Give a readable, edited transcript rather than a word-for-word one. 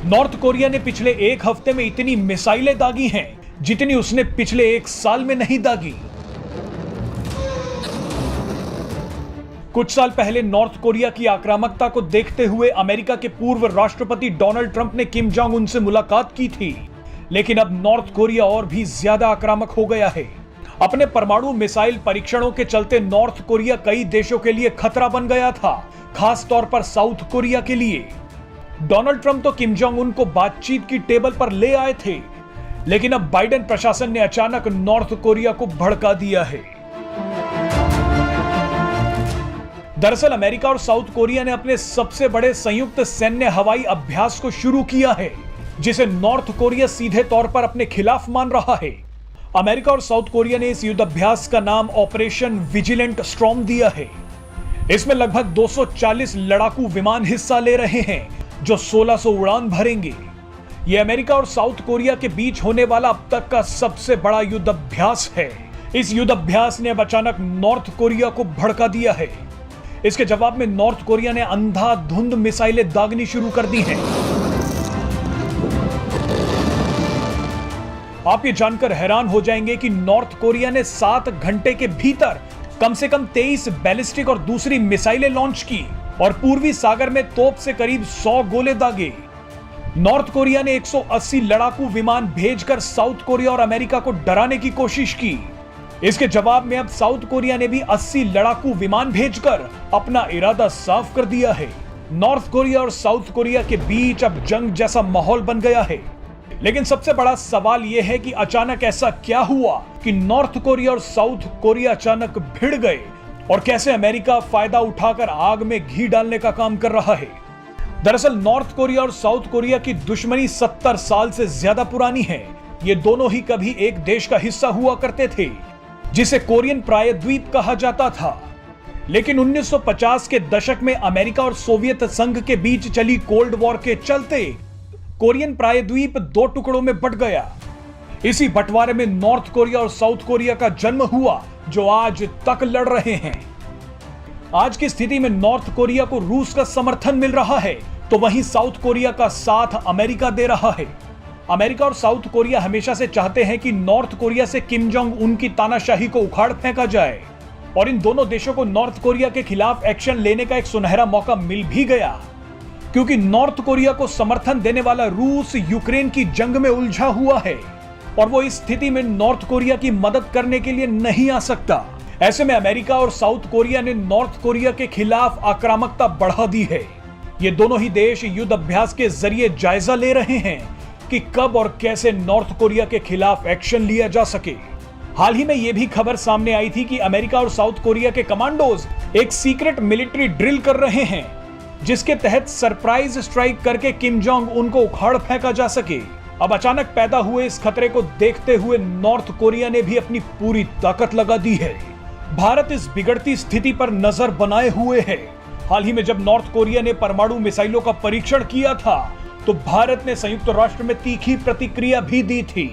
North Korea ने पिछले एक हफ्ते में इतनी मिसाइलें दागी हैं जितनी उसने पिछले एक साल में नहीं दागी। कुछ साल पहले नॉर्थ कोरिया की आक्रामकता को देखते हुए अमेरिका के पूर्व राष्ट्रपति डोनाल्ड ट्रंप ने किम जोंग उन से मुलाकात की थी, लेकिन अब नॉर्थ कोरिया और भी ज्यादा आक्रामक हो गया है। अपने परमाणु मिसाइल परीक्षणों के चलते नॉर्थ कोरिया कई देशों के लिए खतरा बन गया था, खास तौर पर साउथ कोरिया के लिए। डोनाल्ड ट्रंप तो किम जोंग उन को बातचीत की टेबल पर ले आए थे, लेकिन अब बाइडेन प्रशासन ने अचानक नॉर्थ कोरिया को भड़का दिया है। दरअसल अमेरिका और साउथ कोरिया ने अपने सबसे बड़े संयुक्त सैन्य हवाई अभ्यास को शुरू किया है, जिसे नॉर्थ कोरिया सीधे तौर पर अपने खिलाफ मान रहा है। अमेरिका और साउथ कोरिया ने इस युद्धाभ्यास का नाम ऑपरेशन विजिलेंट स्टॉर्म दिया है। इसमें लगभग 240 लड़ाकू विमान हिस्सा ले रहे हैं, जो 1600 उड़ान भरेंगे। यह अमेरिका और साउथ कोरिया के बीच होने वाला अब तक का सबसे बड़ा युद्धाभ्यास है। इस युद्धाभ्यास ने अब अचानक नॉर्थ कोरिया को भड़का दिया है। इसके जवाब में नॉर्थ कोरिया ने अंधाधुंध मिसाइलें दागनी शुरू कर दी हैं। आप ये जानकर हैरान हो जाएंगे कि नॉर्थ कोरिया ने 7 घंटे के भीतर कम से कम 23 बैलिस्टिक और दूसरी मिसाइलें लॉन्च की और पूर्वी सागर में तोप से करीब 100 गोले दागे। नॉर्थ कोरिया ने 180 लड़ाकू विमान भेजकर साउथ कोरिया और अमेरिका को डराने की कोशिश की। इसके जवाब में अब साउथ कोरिया ने भी 80 लड़ाकू विमान भेजकर अपना इरादा साफ कर दिया है। नॉर्थ कोरिया और साउथ कोरिया के बीच अब जंग जैसा माहौल बन गया है। लेकिन सबसे बड़ा सवाल यह है कि अचानक ऐसा क्या हुआ कि नॉर्थ कोरिया और साउथ कोरिया अचानक भिड़ गए, और कैसे अमेरिका फायदा उठाकर आग में घी डालने का काम कर रहा है। दरअसल नॉर्थ कोरिया और साउथ कोरिया की दुश्मनी 70 साल से ज्यादा पुरानी है। ये दोनों ही कभी एक देश का हिस्सा हुआ करते थे, जिसे कोरियन प्रायद्वीप कहा जाता था। लेकिन 1950 के दशक में अमेरिका और सोवियत संघ के बीच चली कोल्ड वॉर के चलते कोरियन प्रायद्वीप 2 टुकड़ों में बंट गया। इसी बंटवारे में नॉर्थ कोरिया और साउथ कोरिया का जन्म हुआ, जो आज तक लड़ रहे हैं। आज की स्थिति में नॉर्थ कोरिया को रूस का समर्थन मिल रहा है, तो वहीं साउथ कोरिया का साथ अमेरिका दे रहा है। अमेरिका और साउथ कोरिया हमेशा से चाहते हैं कि नॉर्थ कोरिया से किम जोंग उन की तानाशाही को उखाड़ फेंका जाए, और इन दोनों देशों को नॉर्थ कोरिया के खिलाफ एक्शन लेने का एक सुनहरा मौका मिल भी गया, क्योंकि नॉर्थ कोरिया को समर्थन देने वाला रूस यूक्रेन की जंग में उलझा हुआ है, और वो इस स्थिति में नॉर्थ कोरिया की मदद करने के लिए नहीं आ सकता। ऐसे में अमेरिका और साउथ कोरिया ने नॉर्थ कोरिया के खिलाफ आक्रामकता बढ़ा दी है। ये दोनों ही देश युद्ध अभ्यास के जरिए जायजा ले रहे हैं कि कब और कैसे नॉर्थ कोरिया के खिलाफ एक्शन लिया जा सके। हाल ही में यह भी खबर सामने आई थी कि अमेरिका और साउथ कोरिया के कमांडोज एक सीक्रेट मिलिट्री ड्रिल कर रहे हैं, जिसके तहत सरप्राइज स्ट्राइक करके किम जोंग उनको उखाड़ फेंका जा सके। अब अचानक पैदा हुए इस खतरे को देखते हुए नॉर्थ कोरिया ने भी अपनी पूरी ताकत लगा दी है। भारत इस बिगड़ती स्थिति पर नजर बनाए हुए है। हाल ही में जब नॉर्थ कोरिया ने परमाणु मिसाइलों का परीक्षण किया था, तो भारत ने संयुक्त राष्ट्र में तीखी प्रतिक्रिया भी दी थी।